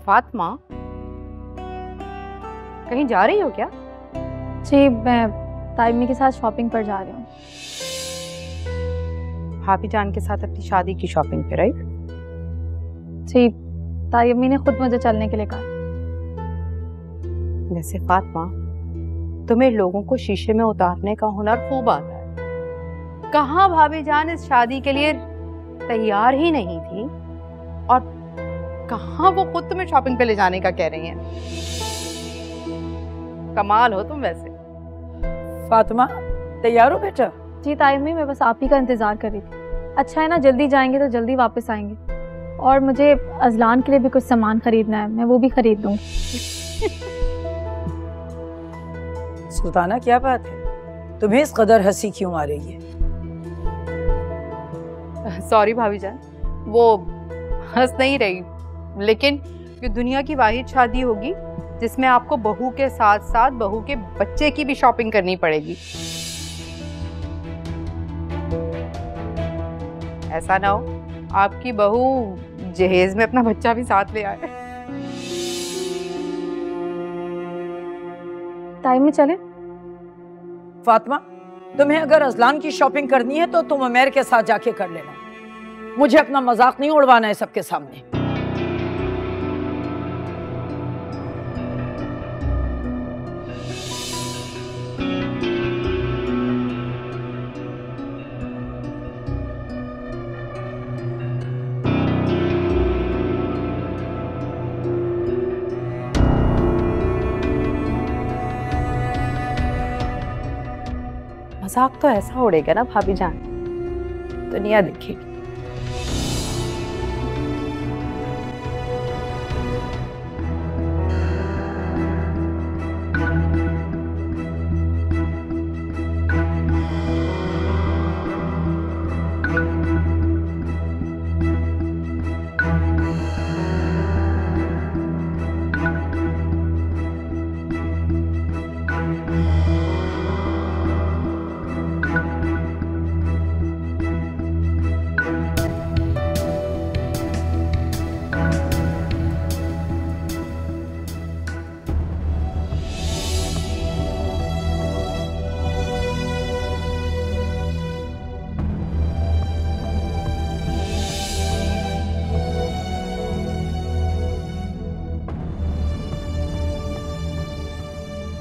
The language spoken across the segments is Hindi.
फातिमा, कहीं जा रही हो क्या? जी, मैं ताइमी के साथ शॉपिंग पर जा रही हूँ। भाभी जान के साथ अपनी शादी की शॉपिंग पे, राइट? जी, ताइमी ने खुद मुझे चलने के लिए कहा। वैसे फातिमा, तुम्हें लोगों को शीशे में उतारने का हुनर खूब आता है। कहाँ भाभी जान इस शादी के लिए तैयार ही नहीं थी और कहाँ वो खुद तुम्हें शॉपिंग पे ले जाने का कह रही हैं। कमाल हो तुम वैसे। फातिमा, तैयार हो बेटा? जी ताइमी, मैं बस आप ही का इंतजार कर रही थी। अच्छा है ना, जल्दी जाएंगे तो जल्दी वापस आएंगे। और मुझे अजलान के लिए भी कुछ सामान खरीदना है, मैं वो भी खरीद दूँ। सुल्ताना, क्या बात है? तुम्हें इस कदर हंसी क्यों आ रही है? सॉरी भाभी जान, वो हंस नहीं रही, लेकिन ये दुनिया की वाहिद शादी होगी जिसमें आपको बहू के साथ साथ बहू के बच्चे की भी शॉपिंग करनी पड़ेगी। ऐसा ना हो आपकी बहू जहेज में अपना बच्चा भी साथ ले आए। टाइम में चले? फातिमा, तुम्हें अगर अजलान की शॉपिंग करनी है तो तुम उमैर के साथ जाके कर लेना। मुझे अपना मजाक नहीं उड़वाना है सबके सामने। मजाक तो ऐसा उड़ेगा ना भाभी जान, दुनिया देखेगी।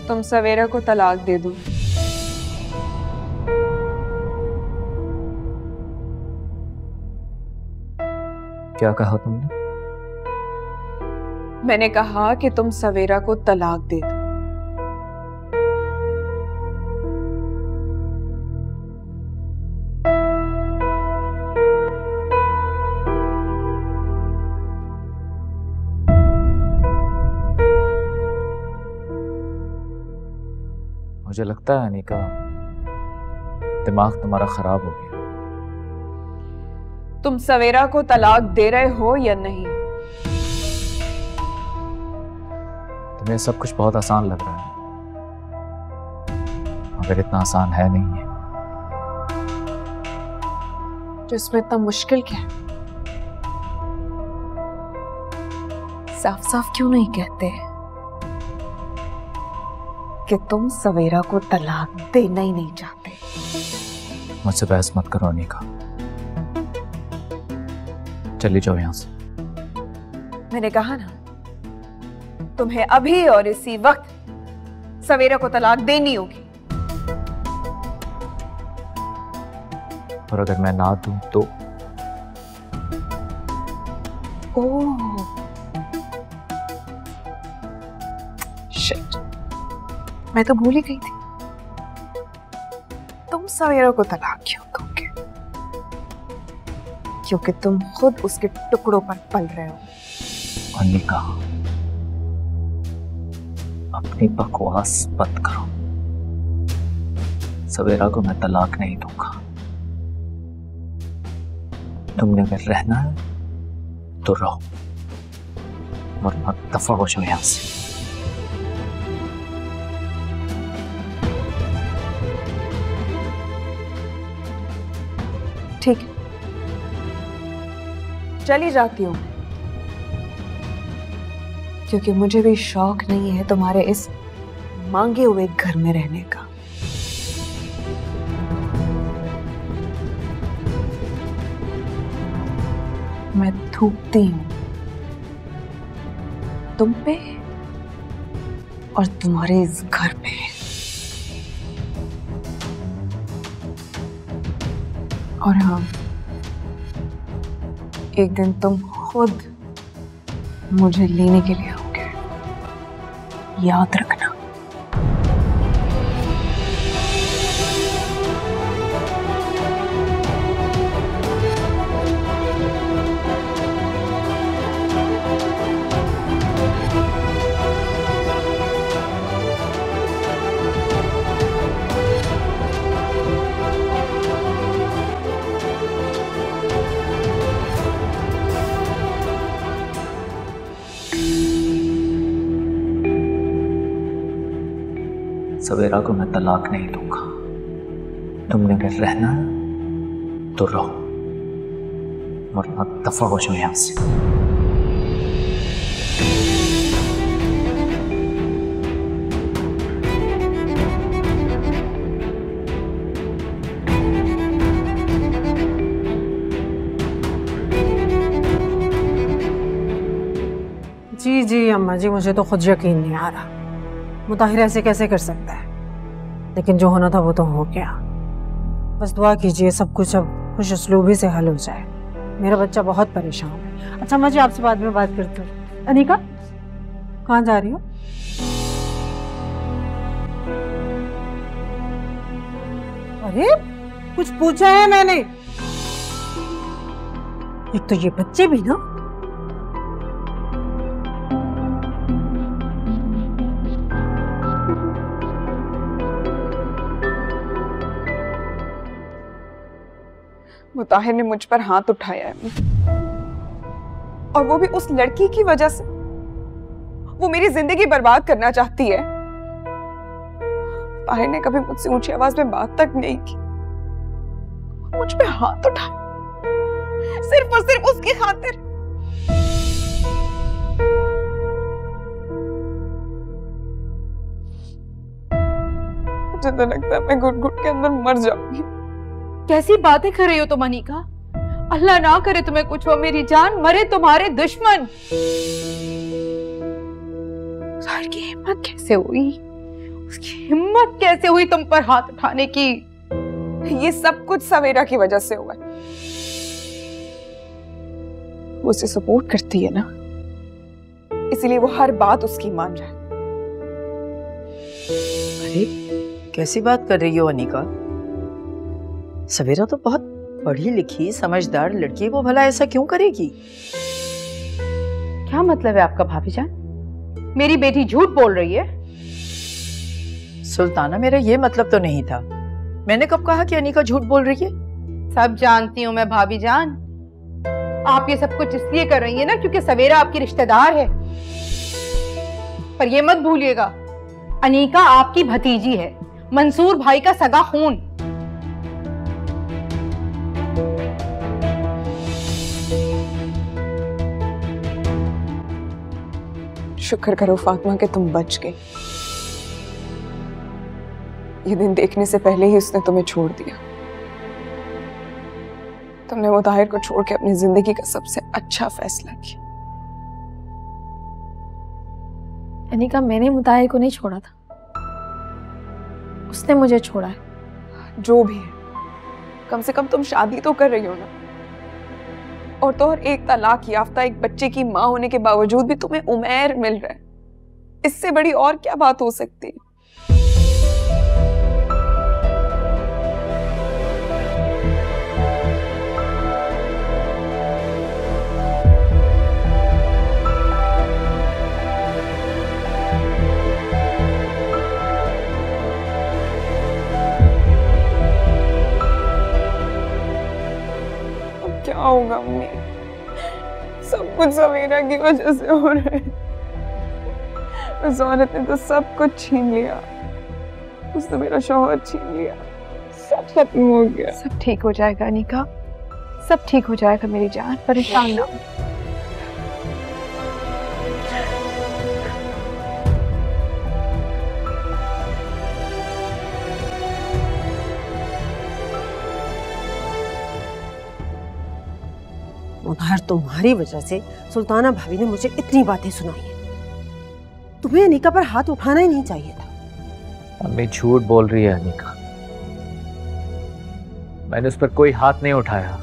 तुम सवेरा को तलाक दे दो। क्या कहा तुमने? मैंने कहा कि तुम सवेरा को तलाक दे दो। मुझे लगता है अनीका, दिमाग तुम्हारा खराब हो गया। तुम सवेरा को तलाक दे रहे हो या नहीं? तुम्हें सब कुछ बहुत आसान लग रहा है, मगर इतना आसान है नहीं है। तो इसमें इतना मुश्किल क्या है? साफ साफ क्यों नहीं कहते कि तुम सवेरा को तलाक देना ही नहीं चाहते? मुझसे बहस मत करो अनीका, चली जाओ यहां से। मैंने कहा ना, तुम्हें अभी और इसी वक्त सवेरा को तलाक देनी होगी। और अगर मैं ना दूं तो? ओह शिट, मैं तो भूल ही गई थी। तुम सवेरा को तलाक क्यों दोगे? क्योंकि तुम खुद उसके टुकड़ों पर पल रहे हो। अनीका, अपनी बकवास बंद करो। सवेरा को मैं तलाक नहीं दूंगा। तुमने अगर रहना है तो रहो, वरना दफा हो जाओ यहां से। ठीक है, चली जाती हूँ, क्योंकि मुझे भी शौक नहीं है तुम्हारे इस मांगे हुए घर में रहने का। मैं थूकती हूं तुम पे और तुम्हारे इस घर पे। और हाँ, एक दिन तुम खुद मुझे लेने के लिए आओगे, याद रखना। सवेरा को मैं तलाक नहीं दूंगा। तुमने अगर रहना है तो रहो, वरना दफा हो जाओ यहां से। जी जी अम्मा जी, मुझे तो खुद यकीन नहीं आ रहा, मुताहिर ऐसे कैसे कर सकता है। लेकिन जो होना था वो तो हो गया। बस दुआ कीजिए सब कुछ अब खुश उसलूबी से हल हो जाए। मेरा बच्चा बहुत परेशान है। अच्छा अम्मा जी, आपसे बाद में बात करती हूँ। अनिका, कहाँ जा रही हो? अरे कुछ पूछा है मैंने? एक तो ये बच्चे भी ना। मुताहिर ने मुझ पर हाथ उठाया है, और वो भी उस लड़की की वजह से। वो मेरी जिंदगी बर्बाद करना चाहती है। मुताहिर ने कभी मुझसे ऊंची आवाज में बात तक नहीं की, मुझ पे हाथ उठाया सिर्फ और सिर्फ उसकी खातिर। मुझे तो लगता है मैं घुट-घुट के अंदर मर जाऊंगी। कैसी बातें कर रही हो तुम अनीका? अल्लाह ना करे तुम्हें कुछ हो मेरी जान, मरे तुम्हारे दुश्मन। मुताहिर की हिम्मत कैसे हुई? उसकी हिम्मत कैसे हुई तुम पर हाथ उठाने की? ये सब कुछ सवेरा की वजह से हुआ है। वो उसे सपोर्ट करती है ना, इसलिए वो हर बात उसकी मान रहा है। अरे कैसी बात कर रही हो अनीका? सवेरा तो बहुत पढ़ी लिखी समझदार लड़की, वो भला ऐसा क्यों करेगी? क्या मतलब है आपका भाभी जान? मेरी बेटी झूठ बोल रही है? सुल्ताना, मेरा ये मतलब तो नहीं था। मैंने कब कहा कि अनीका झूठ बोल रही है? सब जानती हूँ मैं भाभी जान। आप ये सब कुछ इसलिए कर रही है ना क्योंकि सवेरा आपकी रिश्तेदार है। पर ये मत भूलिएगा, अनीका आपकी भतीजी है, मंसूर भाई का सगा खून। शुक्र करो फातिमा कि तुम बच गई। ये दिन देखने से पहले ही उसने तुम्हें छोड़ दिया। तुमने मुताहिर को छोड़ के अपनी जिंदगी का सबसे अच्छा फैसला किया। अनीका, मैंने मुताहिर को नहीं छोड़ा था, उसने मुझे छोड़ा है। जो भी है, कम से कम तुम शादी तो कर रही हो ना। और तो और एक तलाक याफ्ता एक बच्चे की माँ होने के बावजूद भी तुम्हें उमैर मिल रहा है। इससे बड़ी और क्या बात हो सकती है? क्या होगा अम्मी? सब कुछ सवेरा की वजह से हो रहा है। उस औरत ने तो सब कुछ छीन लिया। उसने मेरा शौहर छीन लिया। सब खत्म हो गया। सब ठीक हो जाएगा अनीका, सब ठीक हो जाएगा मेरी जान, परेशान ना हो। मुताहिर, तुम्हारी वजह से सुल्ताना भाभी ने मुझे इतनी बातें सुनाई हैं। तुम्हें अनीका पर हाथ उठाना ही नहीं चाहिए था। अम्मी झूठ बोल रही है अनीका, मैंने उस पर कोई हाथ नहीं उठाया,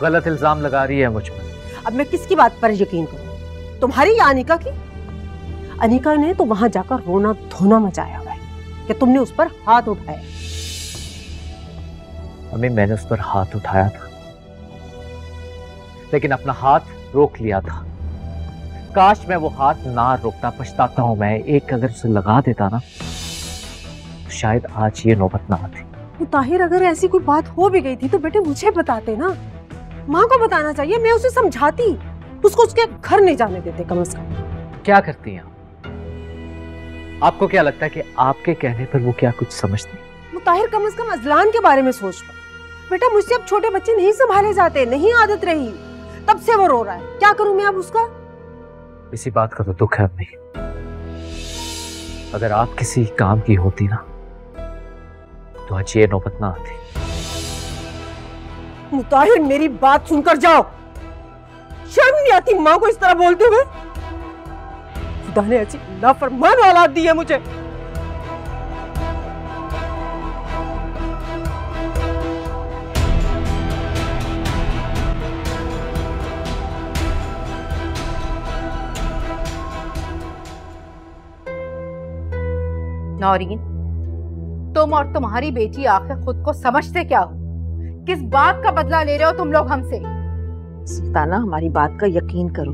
गलत इल्जाम लगा रही है मुझ पर। अब मैं किसकी बात पर यकीन करूं, तुम्हारी या अनीका की? अनीका ने तो वहां जाकर रोना धोना मचाया हुआ है कि तुमने उस पर हाथ उठाया। अम्मी मैंने उस पर हाथ उठाया था, लेकिन अपना हाथ रोक लिया था। काश मैं वो हाथ ना रोकता, पछताता हूं मैं। एक अगर उसे लगा देता ना तो शायद आज ये नौबत ना आती। मुताहिर, अगर ऐसी कोई बात हो भी गई थी तो बेटे मुझे बताते ना, माँ को बताना चाहिए, मैं उसे समझाती, उसको उसके घर नहीं जाने देते कम से कम। क्या करती हैं आपको क्या लगता है कि आपके कहने पर वो क्या कुछ समझती? मुताहिर, कम से कम अजलान के बारे में सोच लो बेटा। मुझसे अब छोटे बच्चे नहीं संभाले जाते, नहीं आदत रही, तब से वो रो रहा है। क्या करूं मैं अब उसका? इसी बात का तो दुख है अम्मी। अगर आप किसी काम की होती ना तो आज ये नौबत ना आती। मुताहिर, मेरी बात सुनकर जाओ। शर्म नहीं आती माँ को इस तरह बोलते हुए? खुदा ने ऐसी नाफरमान औलाद दी है मुझे। नौरीन, तुम और तुम्हारी बेटी आखिर खुद को समझते क्या हो? किस बात का बदला ले रहे हो तुम लोग हमसे? सुल्ताना, हमारी बात का यकीन करो,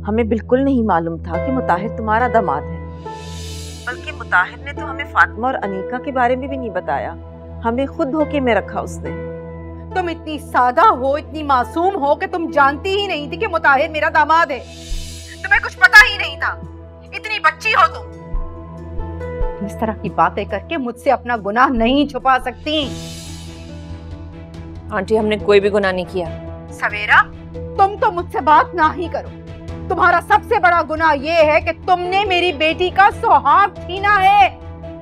हमें बिल्कुल नहीं मालूम था कि मुताहिर तुम्हारा दामाद है। बल्कि मुताहिर ने तो हमें फातिमा और अनीका के बारे में भी नहीं बताया, हमें खुद धोखे में रखा उसने। तुम इतनी सादा हो, इतनी मासूम हो कि तुम जानती ही नहीं थी कि मुताहिर मेरा दामाद है। तुम्हें कुछ पता ही नहीं था, इतनी बच्ची हो तुम। इस तरह की बातें करके मुझसे अपना गुनाह नहीं छुपा सकती। आंटी, हमने कोई भी गुनाह नहीं किया। सवेरा, तुम तो मुझसे बात ना ही करो। तुम्हारा सबसे बड़ा गुनाह ये है कि तुमने मेरी बेटी का सुहाग छीना है।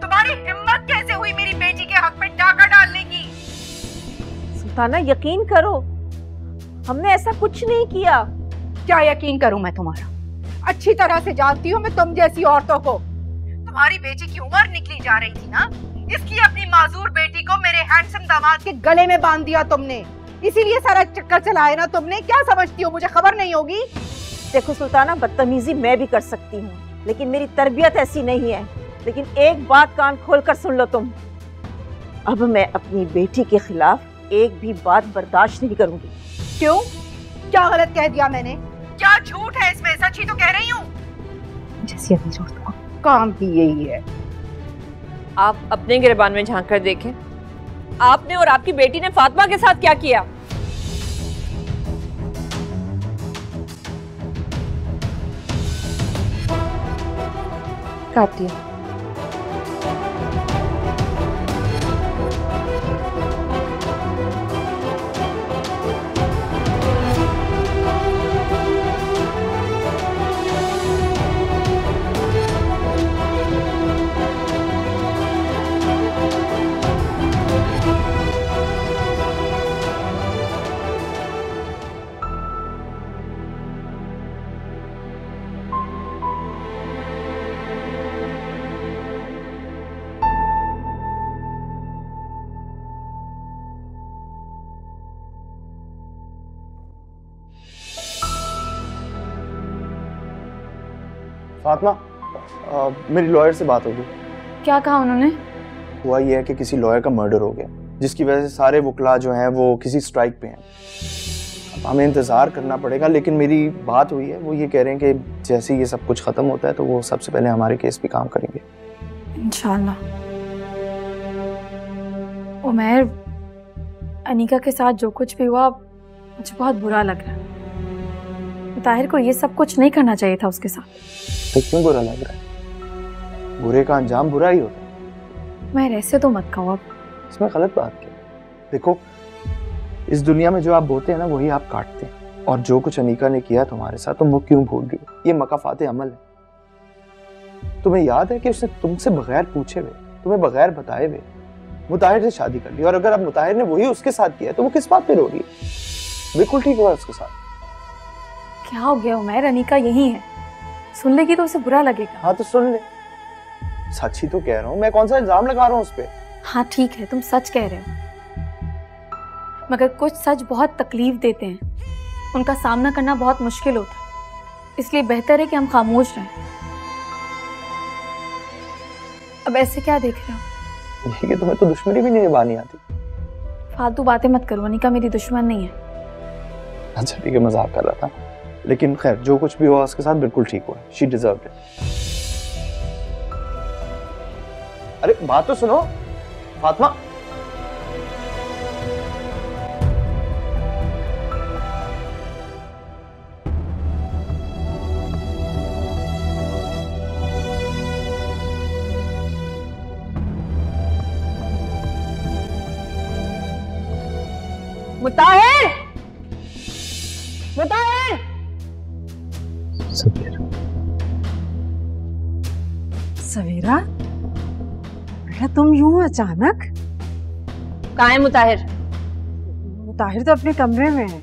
तुम्हारी हिम्मत कैसे हुई मेरी बेटी के हक में डाका डालने की? सुल्ताना, यकीन करो, हमने ऐसा कुछ नहीं किया। क्या यकीन करूं मैं तुम्हारा? अच्छी तरह से जानती हूँ मैं तुम जैसी औरतों को। तुम्हारी बेटी की उम्र निकली जा रही थी ना, इसलिए अपनी माजूर बेटी को मेरे हैंडसम दामाद के गले में बांध दिया तुमने। इसीलिए सारा चक्कर चलाया ना तुमने। क्या समझती हो मुझे खबर नहीं होगी? देखो सुल्ताना, बदतमीजी मैं भी कर सकती हूँ, लेकिन मेरी तरबियत ऐसी नहीं है। लेकिन एक बात कान खोल कर सुन लो तुम, अब मैं अपनी बेटी के खिलाफ एक भी बात बर्दाश्त नहीं करूंगी। क्यों? क्या गलत कह दिया मैंने? क्या झूठ है इसमें? सच ही तो कह रही हूँ। जैसी अपनी जोड़ का काम ही यही है। आप अपने गिरबान में झांक कर देखें, आपने और आपकी बेटी ने फातिमा के साथ क्या किया। काट दिया। फातिमा, मेरी लॉयर से बात होगी। क्या कहा उन्होंने? हुआ ये है कि किसी लॉयर का मर्डर हो गया, जिसकी वजह से सारे वकला जो हैं वो किसी स्ट्राइक पे हैं। अब हमें इंतज़ार करना पड़ेगा, लेकिन मेरी बात हुई है, वो ये कह रहे हैं कि जैसे ये सब कुछ ख़त्म होता है तो वो सबसे पहले हमारे केस पे काम करेंगे। इंशाल्लाह। उमैर, अनीका के साथ जो कुछ भी हुआ मुझे बहुत बुरा लग रहा है। मुताहिर को ये सब कुछ नहीं करना चाहिए था उसके साथ। तो क्यों बुरा लग रहा है? बुरे का अंजाम बुरा ही होता है। मैं ऐसे तो मत कहो अब। इसमें गलत बात क्या? देखो, इस दुनिया में जो आप बोते हैं ना वही आप काटते हैं। और जो कुछ अनीका ने किया तुम्हारे साथ तुम वो क्यों भूल रही हो? ये मकाफाते अमल है। तुम्हें याद है कि उसने तुमसे बगैर पूछे हुए, तुम्हें बगैर बताए हुए मुताहिर से शादी कर ली, और अगर अब मुताहिर ने वही उसके साथ किया तो वो किस बात पे रो रही है? बिल्कुल ठीक हुआ उसके साथ। क्या हो गया उमैर, अनीका यही है, सुन लेगी तो उसे बुरा लगेगा। हाँ तो सुन ले, सच ही तो कह रहा हूँ, मैं कौन सा इल्जाम लगा रहा हूँ उस पर। हाँ ठीक है, तुम सच कह रहे हो, मगर कुछ सच बहुत तकलीफ देते हैं, उनका सामना करना बहुत मुश्किल होता है, इसलिए बेहतर है कि हम खामोश रहें। अब ऐसे क्या देख रहे हो? ठीक है, तुम्हें तो दुश्मनी भी नहीं निभानी आती। फालतू बातें मत करो, अनीका मेरी दुश्मन नहीं है। अच्छा ठीक है, मजाक कर रहा था, लेकिन खैर जो कुछ भी हुआ उसके साथ बिल्कुल ठीक हुआ। She deserved it. अरे बात तो सुनो फातिमा। मुताहिर, मुताहिर। सवेरा, बेटा तुम यूं अचानक? कहाँ है मुताहिर? मुताहिर तो अपने कमरे में है।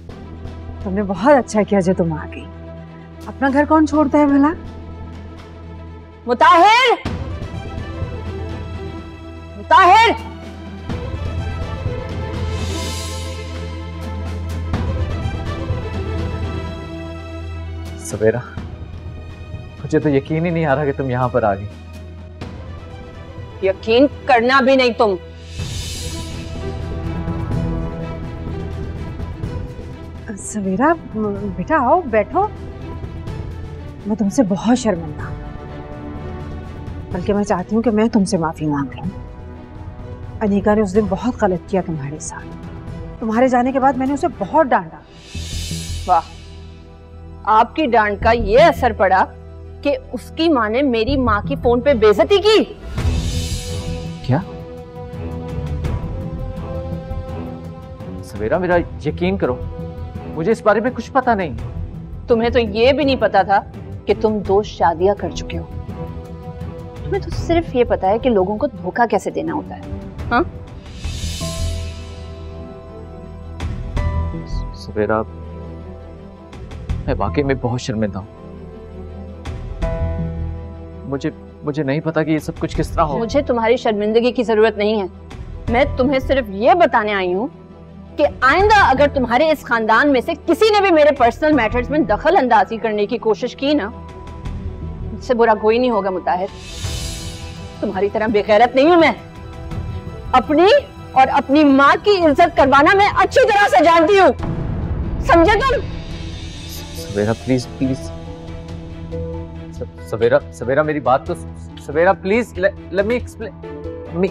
तुमने बहुत अच्छा किया जो तुम आ गई। अपना घर कौन छोड़ता है भला? मुताहिर, मुताहिर। सवेरा, मुझे तो यकीन ही नहीं आ रहा कि तुम यहाँ पर आ गई। यकीन करना भी नहीं तुम। सवेरा बेटा आओ बैठो। मैं तुमसे बहुत शर्मिंदा हूं, बल्कि मैं चाहती हूँ कि मैं तुमसे माफी मांग लूं। अनीका ने उस दिन बहुत गलत किया तुम्हारे साथ। तुम्हारे जाने के बाद मैंने उसे बहुत डांटा। वाह, आपकी डांट का ये असर पड़ा कि उसकी माँ ने मेरी माँ की फोन पे बेइज्जती की। क्या? सवेरा मेरा यकीन करो, मुझे इस बारे में कुछ पता नहीं। तुम्हें तो ये भी नहीं पता था कि तुम 2 शादियां कर चुके हो। तुम्हें तो सिर्फ ये पता है कि लोगों को धोखा कैसे देना होता है। हाँ? सवेरा, मैं वाकई में बहुत शर्मिंदा हूँ। मुझे नहीं पता कि ये सब कुछ किस तरह हो। मुझे तुम्हारी शर्मिंदगी की जरूरत नहीं है। मैं तुम्हें सिर्फ ये बताने आई हूँ कि आइंदा अगर तुम्हारे इस खानदान में से किसी ने भी मेरे पर्सनल मैटर्स में दखल अंदाजी करने की कोशिश की ना, मुझसे बुरा कोई नहीं होगा मुताहिर। तुम्हारी तरह बेगैरत नहीं हूं मैं। अपनी और अपनी माँ की इज्जत करवाना मैं अच्छी तरह से जानती हूँ, समझे तुम? सवेरा प्लीज प्लीज, सवेरा मेरी बात तो, Savera please let me explain me.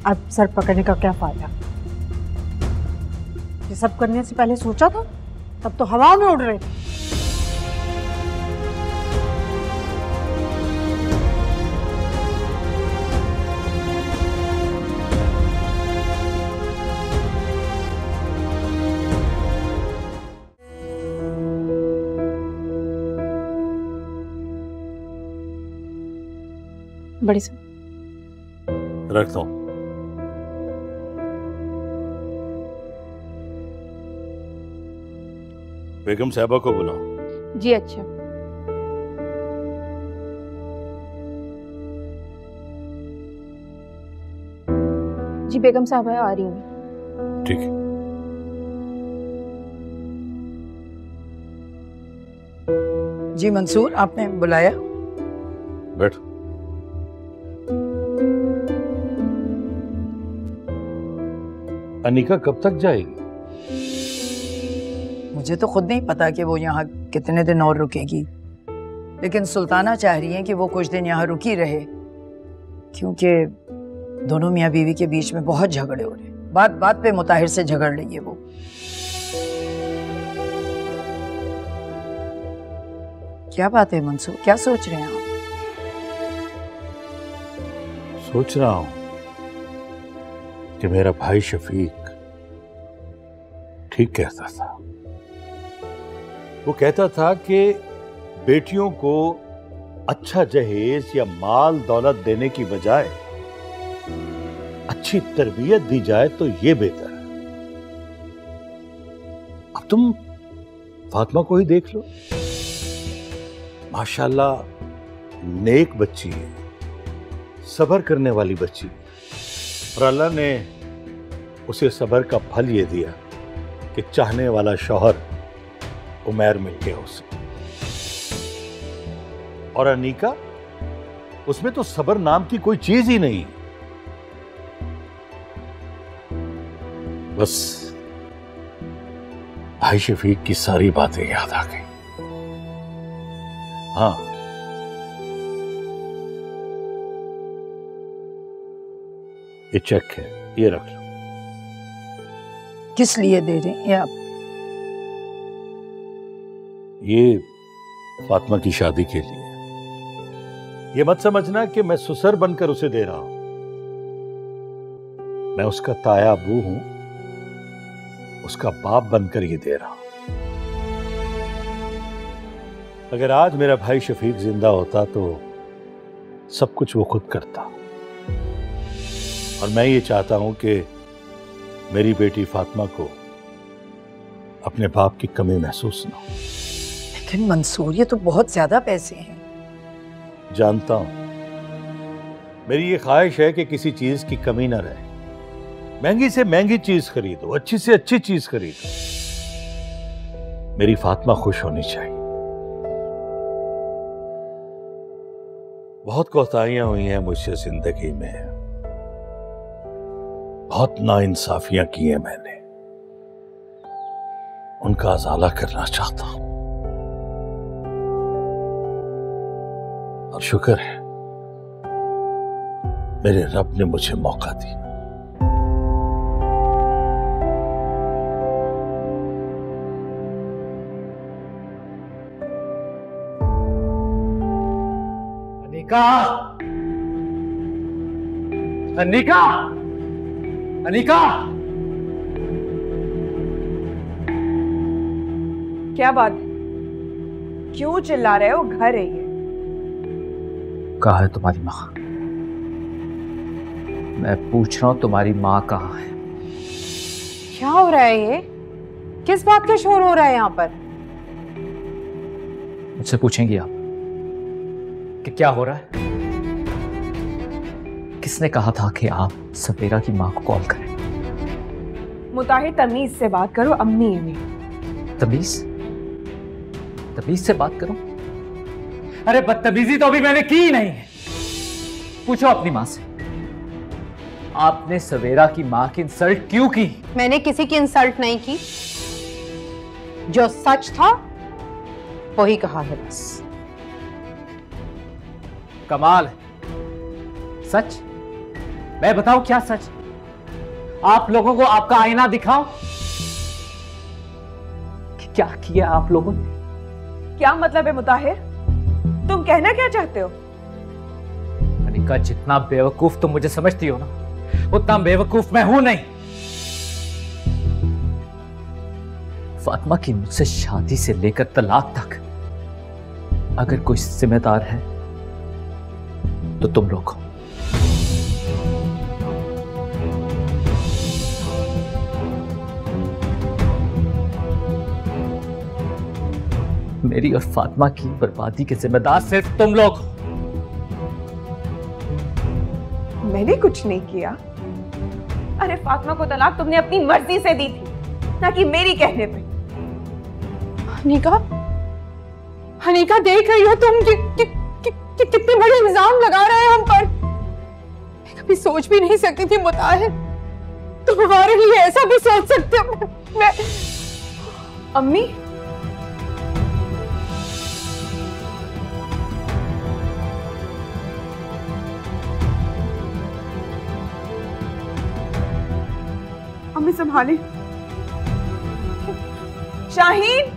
अब सर पकड़ने का क्या फायदा? ये सब करने से पहले सोचा था, तब तो हवा में उड़ रहे थे। बड़ी सा रखता हूं। बेगम साहबा को बुलाओ। जी अच्छा। जी बेगम साहबा आ रही हूँ। ठीक है। जी मंसूर, आपने बुलाया? बैठो। अनीका कब तक जाएगी? मुझे तो खुद नहीं पता कि वो यहाँ कितने दिन और रुकेगी, लेकिन सुल्ताना चाह रही है कि वो कुछ दिन यहाँ रुकी रहे, क्योंकि दोनों मियाँ बीवी के बीच में बहुत झगड़े हो रहे। बात बात पे मुताहिर से झगड़ रही है वो। क्या बात है मंसूर, क्या सोच रहे हैं आप? सोच रहा हूं कि मेरा भाई शफीक ठीक कहता था वो कहता था कि बेटियों को अच्छा जहेज या माल दौलत देने की बजाय अच्छी तरबियत दी जाए तो ये बेहतर है। अब तुम फातिमा को ही देख लो, माशाल्लाह नेक बच्ची है, सब्र करने वाली बच्ची है, और अल्लाह ने उसे सब्र का फल ये दिया कि चाहने वाला शौहर उमैर मिल गया उसे। और अनीका, उसमें तो सब्र नाम की कोई चीज ही नहीं। बस भाई शफीक की सारी बातें याद आ गई। हाँ, ये चेक है, ये रख लो। किस लिए दे रहे हैं आप? ये फातिमा की शादी के लिए। ये मत समझना कि मैं सुसर बनकर उसे दे रहा हूं। मैं उसका ताया अबू हूं, उसका बाप बनकर ये दे रहा हूं। अगर आज मेरा भाई शफीक जिंदा होता तो सब कुछ वो खुद करता, और मैं ये चाहता हूं कि मेरी बेटी फातिमा को अपने बाप की कमी महसूस ना हो। लेकिन मंसूर, ये तो बहुत ज्यादा पैसे हैं। जानता हूं, मेरी ये ख्वाहिश है कि किसी चीज की कमी ना रहे। महंगी से महंगी चीज खरीदो, अच्छी से अच्छी चीज खरीदो। मेरी फातिमा खुश होनी चाहिए। बहुत कोताहियां हुई हैं मुझसे जिंदगी में, बहुत नाइंसाफियां की हैं मैंने, उनका अजाला करना चाहता हूं। और शुक्र है मेरे रब ने मुझे मौका दिया। अनीका, अनीका, अनीका, क्या बात है? क्यों चिल्ला रहे हो? घर है ये। कहाँ है तुम्हारी माँ? मैं पूछ रहा हूं तुम्हारी माँ कहाँ है? क्या हो रहा है ये? किस बात का शोर हो रहा है यहाँ पर? मुझसे पूछेंगी आप कि क्या हो रहा है? किसने कहा था कि आप सफेरा की माँ को कॉल करें? मुताहिर, तमीज से बात करो, अम्मी है मेरी। तमीज? तमीज से बात करो? अरे बदतमीजी तो अभी मैंने की ही नहीं है। पूछो अपनी माँ से, आपने सवेरा की माँ की इंसल्ट क्यों की? मैंने किसी की इंसल्ट नहीं की, जो सच था वही कहा है बस। कमाल है। सच? मैं बताऊं क्या सच? आप लोगों को आपका आईना दिखाऊं? क्या किया आप लोगों ने? क्या मतलब है मुताहिर? तुम कहना क्या चाहते हो? अनीका, जितना बेवकूफ तुम मुझे समझती हो ना, उतना बेवकूफ मैं हूं नहीं। फातिमा की मुझसे शादी से लेकर तलाक तक अगर कोई जिम्मेदार है तो तुम लोग हो। मेरी और फातिमा की बर्बादी के जिम्मेदार सिर्फ तुम लोग हो। मैंने कुछ नहीं किया। अरे फातिमा को तलाक तुमने अपनी मर्जी से दी थी, ना कि मेरी कहने पे। अनीका, अनीका, देख रही हो तुम कि कितने बड़े इल्जाम लगा रहे हैं हम पर। मैं कभी सोच भी नहीं सकती थी मुताहिर, तुम्हारे लिए ऐसा भी सोच सकते हो। मैं अम्मी, अम्मी संभाले। शाहीन,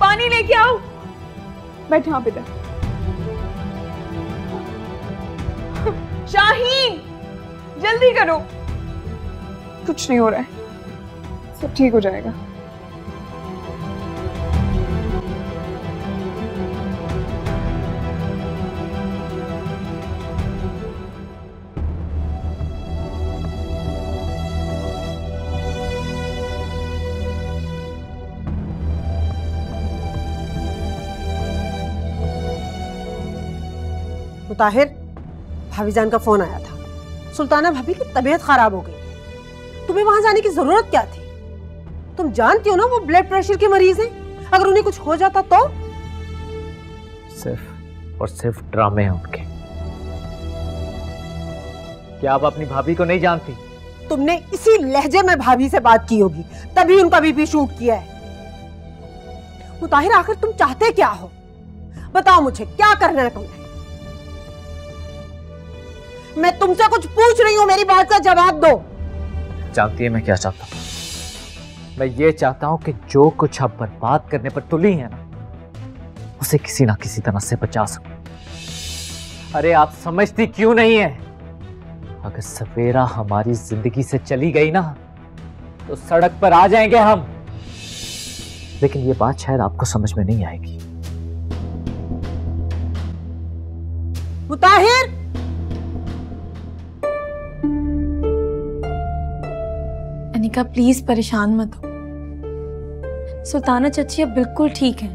पानी लेके आओ। बैठ यहाँ पे। शाहीन, जल्दी करो। कुछ नहीं हो रहा है, सब ठीक हो जाएगा। मुताहिर, भाभीजान का फोन आया था। सुल्ताना भाभी की तबीयत खराब हो गई। तुम्हें वहां जाने की जरूरत क्या थी? तुम जानती हो ना वो ब्लड प्रेशर के मरीज हैं। अगर उन्हें कुछ हो जाता तो? सिर्फ और सिर्फ ड्रामे हैं उनके। क्या आप अपनी भाभी को नहीं जानती? तुमने इसी लहजे में भाभी से बात की होगी, तभी उनका बीपी शूट किया है। मुताहिर, आखिर तुम चाहते क्या हो? बताओ मुझे, क्या करना है तुम्हें? मैं तुमसे कुछ पूछ रही हूं, मेरी बात का जवाब दो। जानती है मैं क्या चाहता हूं? मैं ये चाहता हूं कि जो कुछ आप बर्बाद करने पर तुली है ना, उसे किसी ना किसी तरह से बचा सकूं। अरे आप समझती क्यों नहीं है? अगर सवेरा हमारी जिंदगी से चली गई ना, तो सड़क पर आ जाएंगे हम। लेकिन ये बात शायद आपको समझ में नहीं आएगी। मुताहिर, अनिका प्लीज परेशान मत हो। सुल्ताना चची अब बिल्कुल ठीक है।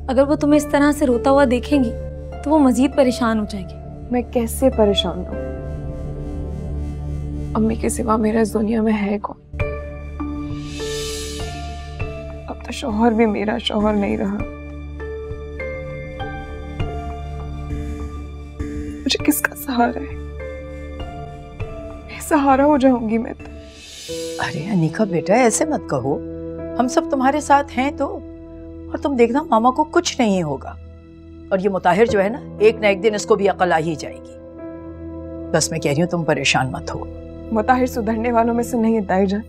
अगर वो तुम्हें इस तरह से रोता हुआ देखेंगी तो वो मजीद परेशान हो जाएगी। मैं कैसे परेशान हूँ? अम्मी के सिवा मेरा इस दुनिया में है कौन? अब तो शौहर भी मेरा शौहर नहीं रहा। मुझे किसका सहारा है? सहारा हो जाऊंगी मैं तो। अरे अनिका बेटा, ऐसे मत कहो। हम सब तुम्हारे साथ हैं तो। और तुम देखना, मामा को कुछ नहीं होगा। और ये मुताहिर जो है ना, एक दिन इसको भी अकल आ ही जाएगी। बस मैं कह रही हूँ, तुम परेशान मत हो। मुताहिर सुधरने वालों में से नहीं है ताई जान।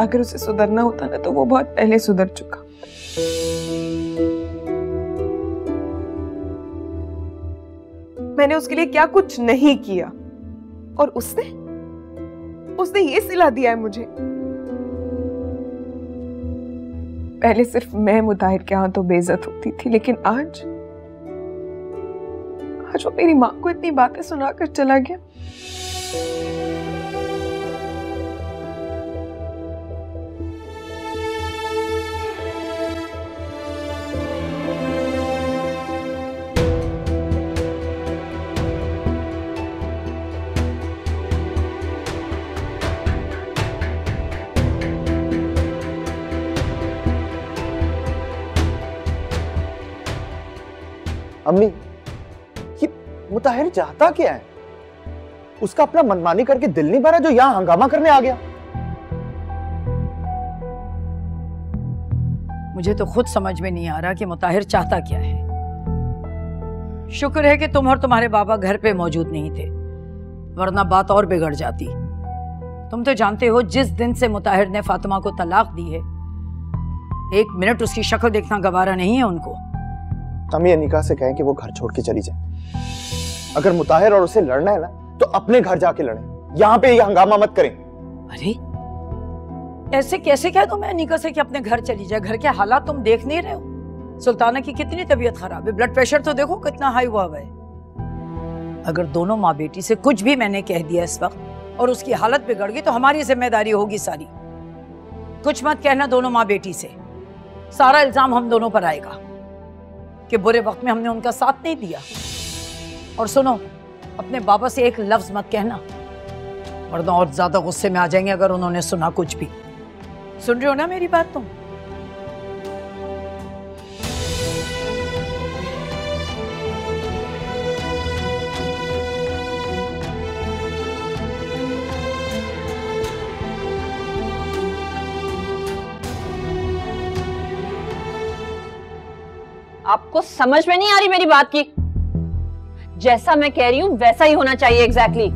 अगर उसे सुधरना होता ना तो वो बहुत पहले सुधर चुका। मैंने उसके लिए क्या कुछ नहीं किया, और उसने ये सिला दिया है मुझे। पहले सिर्फ मैं मुताहिर के हाथों बेइज्जत होती थी, लेकिन आज वो मेरी माँ को इतनी बातें सुनाकर चला गया। अम्मी, ये मुताहिर चाहता क्या है? उसका अपना मनमानी करके दिल नहीं भरा जो यहां हंगामा करने आ गया? मुझे तो खुद समझ में नहीं आ रहा कि मुताहिर चाहता क्या है। शुक्र है कि तुम और तुम्हारे बाबा घर पे मौजूद नहीं थे, वरना बात और बिगड़ जाती। तुम तो जानते हो, जिस दिन से मुताहिर ने फातिमा को तलाक दी है, एक मिनट उसकी शक्ल देखना गवारा नहीं है उनको। अम्मी, अनिका से कहें कि वो घर छोड़ के चली जाए। अगर मुताहिर और उसे लड़ना है ना, तो अपने घर जाके लड़ें। यहाँ पे ये हंगामा मत करें। अरे ऐसे कैसे कह दूं मैं अनिका से कि अपने घर चली जाए? घर के हालात तुम देख नहीं रहे हो? सुल्ताना की कितनी तबीयत खराब है, ब्लड प्रेशर तो देखो कितना हाई हुआ है। अगर दोनों माँ बेटी से कुछ भी मैंने कह दिया इस वक्त और उसकी हालत बिगड़ गई, तो हमारी जिम्मेदारी होगी सारी। कुछ मत कहना दोनों माँ बेटी से। सारा इल्जाम हम दोनों पर आएगा कि बुरे वक्त में हमने उनका साथ नहीं दिया। और सुनो, अपने बाबा से एक लफ्ज मत कहना, वरना और ज्यादा गुस्से में आ जाएंगे अगर उन्होंने सुना कुछ भी। सुन रहे हो ना मेरी बात तुम? आपको समझ में नहीं आ रही मेरी बात की? जैसा मैं कह रही हूं वैसा ही होना चाहिए एग्जैक्टली।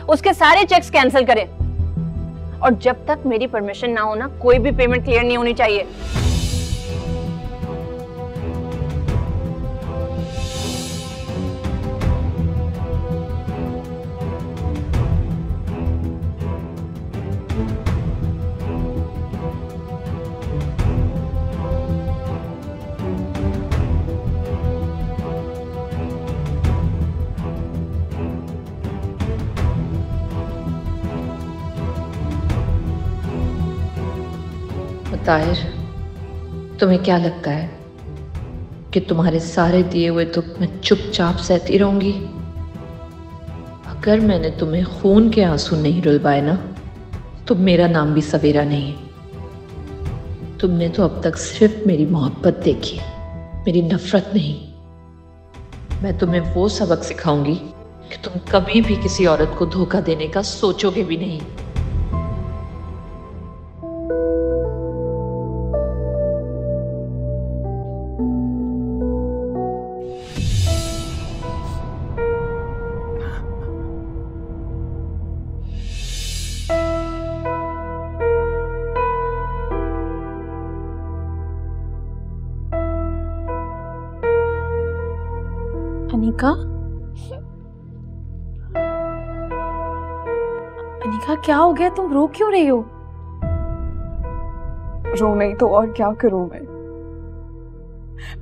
उसके सारे चेक्स कैंसिल करें, और जब तक मेरी परमिशन ना हो ना, कोई भी पेमेंट क्लियर नहीं होनी चाहिए। ताहिर, तुम्हें क्या लगता है कि तुम्हारे सारे दिए हुए दुख मैं चुपचाप सहती रहूंगी? अगर मैंने तुम्हें खून के आंसू नहीं रुलवाए ना, तो मेरा नाम भी सवेरा नहीं है। तुमने तो अब तक सिर्फ मेरी मोहब्बत देखी है, मेरी नफरत नहीं। मैं तुम्हें वो सबक सिखाऊंगी कि तुम कभी भी किसी औरत को धोखा देने का सोचोगे भी नहीं। अनिका, अनिका क्या हो गया? तुम रो क्यों रही हो? रो नहीं तो और क्या करूं मैं?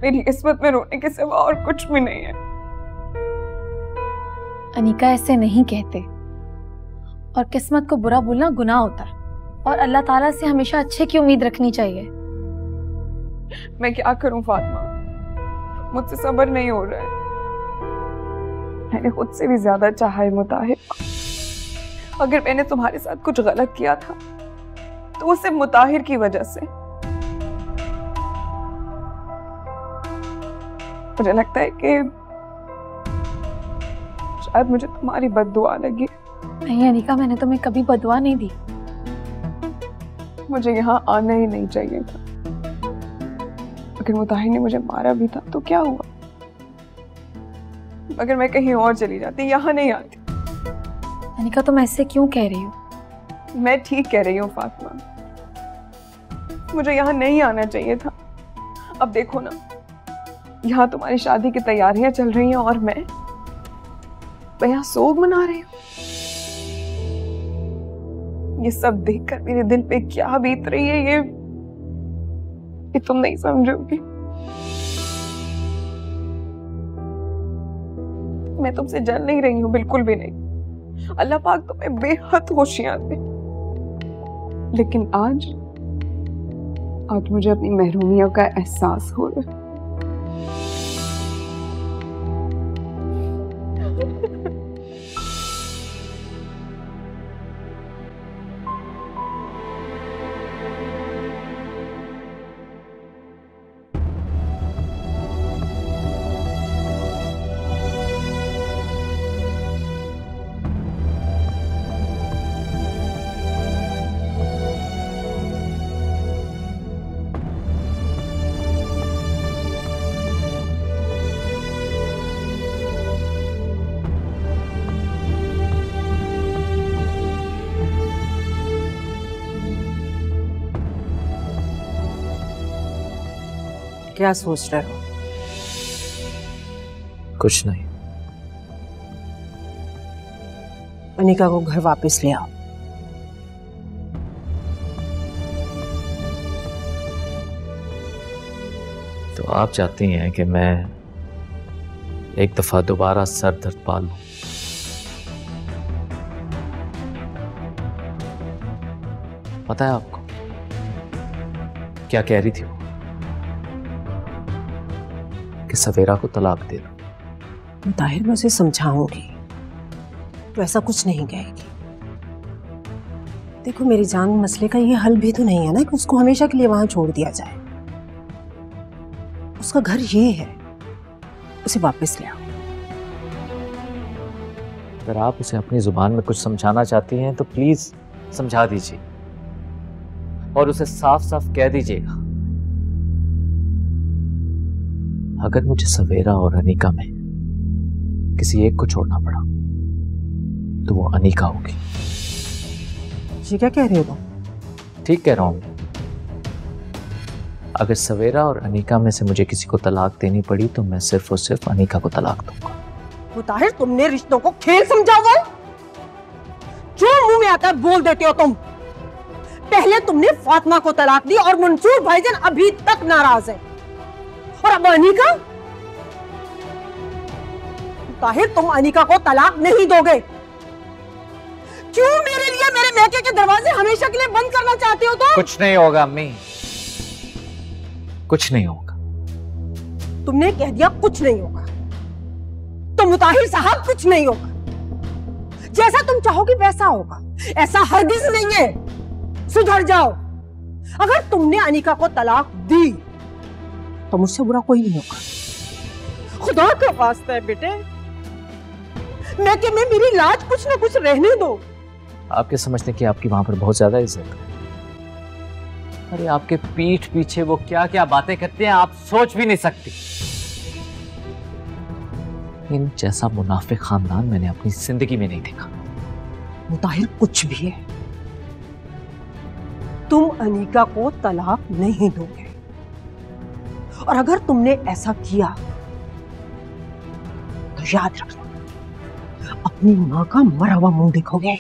मेरी किस्मत में रोने के सिवा और कुछ भी नहीं है। अनिका ऐसे नहीं कहते, और किस्मत को बुरा बोलना गुनाह होता है, और अल्लाह ताला से हमेशा अच्छे की उम्मीद रखनी चाहिए। मैं क्या करूं फातिमा, मुझसे सब्र नहीं हो रहा है। मैंने खुद से भी ज्यादा चाहा है मुताहिर। अगर मैंने तुम्हारे साथ कुछ गलत किया था तो वो सिर्फ मुताहिर की वजह से। मुझे लगता है कि शायद मुझे तुम्हारी बद्दुआ लगी। नहीं अनिका, मैंने तुम्हें कभी बदुआ नहीं दी। मुझे यहाँ आना ही नहीं चाहिए था। अगर मुताहिर ने मुझे मारा भी था तो क्या हुआ? अगर मैं कहीं और चली जाती, यहाँ नहीं आती। अनिका तुम ऐसे क्यों कह रही हो? मैं ठीक कह रही हूँ फातिमा, मुझे यहाँ नहीं आना चाहिए था। अब देखो ना, यहाँ तुम्हारी शादी की तैयारियां चल रही हैं और मैं यहाँ सोग मना रही हूँ। ये सब देखकर मेरे दिल पे क्या बीत रही है ये तुम नहीं समझोगी। मैं तुमसे जल नहीं रही हूँ, बिल्कुल भी नहीं। अल्लाह पाक तुम्हें बेहद खुशियां दे। लेकिन आज मुझे अपनी महरूमियत का एहसास हो रहा है। क्या सोच रहे हो? कुछ नहीं। अनिका को घर वापस ले आओ। तो आप चाहती हैं कि मैं एक दफा दोबारा सर दर्द पा लूं? पता है आपको क्या कह रही थी वो? कि सवेरा को तलाक दे दो। मुताहिर, मैं उसे समझाऊंगी तो ऐसा कुछ नहीं कहेगी। देखो मेरी जान, मसले का ये हल भी तो नहीं है ना कि उसको हमेशा के लिए वहां छोड़ दिया जाए। उसका घर ये है, उसे वापस ले आओ। अगर आप उसे अपनी जुबान में कुछ समझाना चाहती हैं तो प्लीज समझा दीजिए, और उसे साफ साफ कह दीजिएगा अगर मुझे सवेरा और अनीका में किसी एक को छोड़ना पड़ा तो वो अनीका होगी। ये क्या कह रहे हो तुम? ठीक कह रहा हूं। अगर सवेरा और अनीका में से मुझे किसी को तलाक देनी पड़ी तो मैं सिर्फ और सिर्फ अनीका को तलाक दूंगा। मुताहिर, तुमने रिश्तों को खेल समझा हुआ? जो मुंह में आता है बोल देते हो तुम। पहले तुमने फातिमा को तलाक दी और मंसूर भाईजान अभी तक नाराज है, और अब अनीका? मुताहिर, तुम अनीका को तलाक नहीं दोगे। क्यों मेरे लिए मेरे मैके के दरवाजे हमेशा के लिए बंद करना चाहते हो तुम? कुछ नहीं होगा अम्मी, कुछ नहीं होगा। तुमने कह दिया कुछ नहीं होगा तो मुताहिर साहब कुछ नहीं होगा। जैसा तुम चाहोगी वैसा होगा, ऐसा हरगिज नहीं है। सुधर जाओ। अगर तुमने अनीका को तलाक दी तो मुझसे बुरा कोई नहीं होगा। खुदा का वास्ता है बेटे, मैं कि मैं मेरी लाज कुछ ना कुछ रहने दो। आपके समझने की आपकी वहां पर बहुत ज्यादा इज्जत है। अरे आपके पीठ पीछे वो क्या क्या बातें करते हैं आप सोच भी नहीं सकती। इन जैसा मुनाफिक खानदान मैंने अपनी जिंदगी में नहीं देखा। मुताहिर कुछ भी है, तुम अनीका को तलाक नहीं दोगे, और अगर तुमने ऐसा किया तो याद रखना अपनी मां का मरा हुआ मुंह देखोगे।